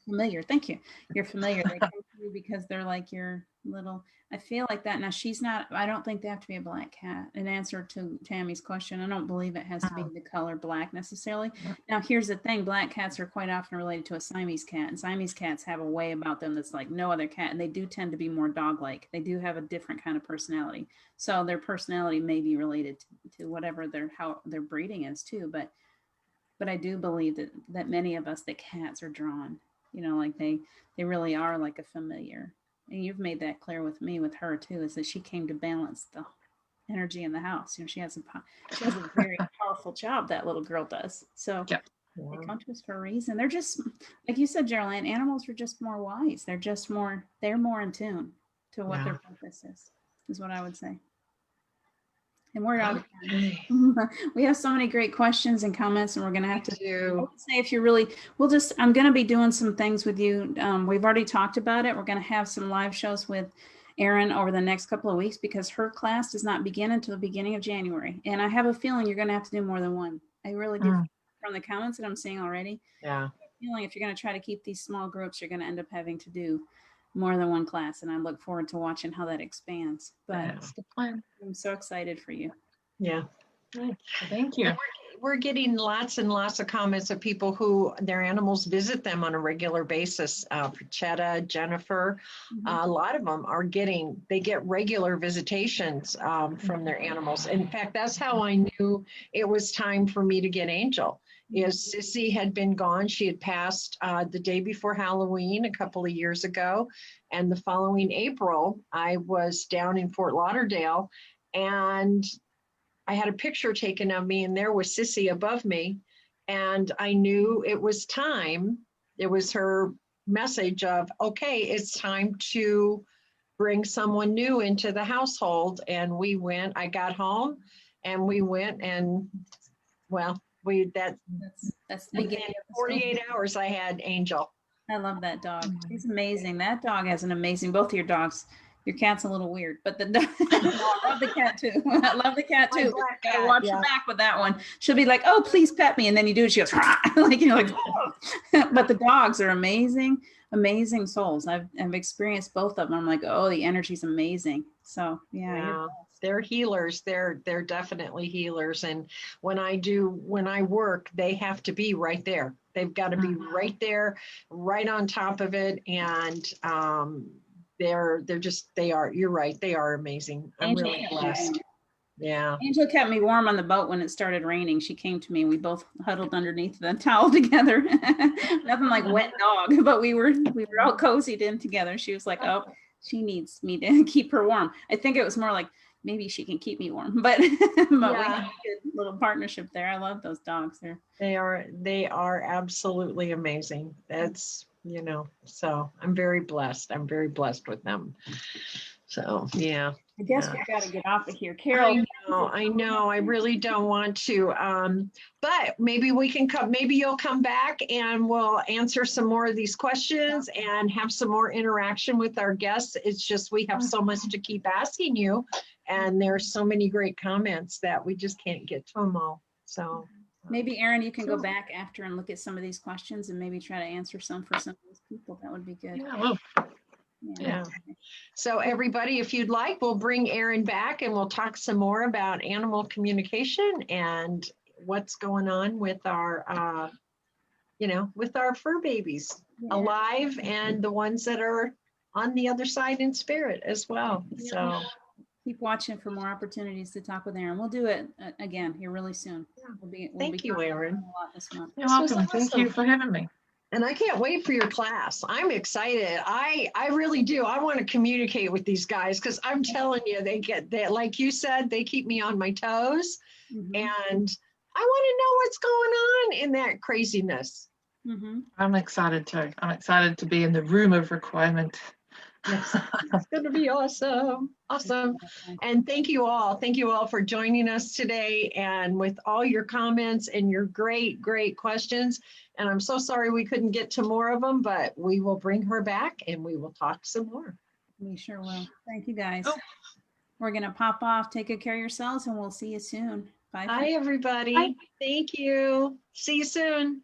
Familiar. Thank you. You're familiar. They come to you because they're like your little. I feel like that. Now she's not. I don't think they have to be a black cat. In answer to Tammy's question, I don't believe it has to be the color black necessarily. Now here's the thing: black cats are quite often related to a Siamese cat, and Siamese cats have a way about them that's like no other cat, and they do tend to be more dog-like. They do have a different kind of personality, so their personality may be related to whatever how their breeding is too, but I do believe that many of us, the cats are drawn, like they really are like a familiar. And you've made that clear with me, with her too, is that she came to balance the energy in the house. She has a very powerful job, that little girl does. So they come to us for a reason. They're just, like you said, Geraldine, animals are just more wise. They're more in tune to what their purpose is what I would say. And we're out of time. We have so many great questions and comments, and we're going to have to say, if you're really, I'm going to be doing some things with you. We've already talked about it. We're going to have some live shows with Erin over the next couple of weeks because her class does not begin until the beginning of January. And I have a feeling you're going to have to do more than one. I really do, from the comments that I'm seeing already. Yeah. I have a feeling if you're going to try to keep these small groups, you're going to end up having to do more than one class, and I look forward to watching how that expands. But that's the plan. I'm so excited for you. Yeah. Thank you. We're getting lots and lots of comments of people who their animals visit them on a regular basis. Chetta, Jennifer, a lot of them they get regular visitations from their animals. In fact, that's how I knew it was time for me to get Angel. Is Sissy had been gone. She had passed the day before Halloween a couple of years ago. And the following April, I was down in Fort Lauderdale, and I had a picture taken of me, and there was Sissy above me. And I knew it was time. It was her message of, okay, it's time to bring someone new into the household. And I got home and we went, and well, that's within 48 hours I had Angel. I love that dog. He's amazing. That dog has both of your dogs. Your cat's a little weird, but no, I love the cat too. I love the cat too. Gotta watch your back with that one. She'll be like, "Oh, please pet me," and then you do it. She goes, like, oh. But the dogs are amazing, amazing souls. I've experienced both of them. I'm like, oh, the energy's amazing. So yeah. They're healers. They're definitely healers. And when I work, they have to be right there. They've got to be right there, right on top of it. And they're just, you're right. They are amazing. I'm Angel really kept me blessed. warm. Yeah. Angel kept me warm on the boat when it started raining. She came to me and we both huddled underneath the towel together. Nothing like wet dog, but we were all cozied in together. She was like, oh, she needs me to keep her warm. I think it was more like maybe she can keep me warm, but we had a good little partnership there. I love those dogs. They are absolutely amazing. That's, so I'm very blessed. I'm very blessed with them. So, yeah. I guess we got to get off of here. Carol. I know. I really don't want to. But maybe we can come, maybe you'll come back and we'll answer some more of these questions and have some more interaction with our guests. It's just, we have so much to keep asking you. And there's so many great comments that we just can't get to them all. So maybe Erin, you can go back after and look at some of these questions and maybe try to answer some for some of these people. That would be good. Yeah. So everybody, if you'd like, we'll bring Erin back and we'll talk some more about animal communication and what's going on with our, with our fur babies alive and the ones that are on the other side in spirit as well. So keep watching for more opportunities to talk with Erin. We'll do it again here really soon. Thank you, Erin. A lot this month. You're welcome. Awesome. Thank you for having me. And I can't wait for your class. I'm excited. I really do. I want to communicate with these guys because I'm telling you, they like you said, they keep me on my toes. And I want to know what's going on in that craziness. I'm excited too. I'm excited to be in the room of requirement. Yes, it's going to be awesome. Awesome. And thank you all. Thank you all for joining us today and with all your comments and your great, great questions. And I'm so sorry we couldn't get to more of them, but we will bring her back and we will talk some more. We sure will. Thank you guys. We're going to pop off. Take good care of yourselves and we'll see you soon. Bye. Bye, everybody. Bye. Thank you. See you soon.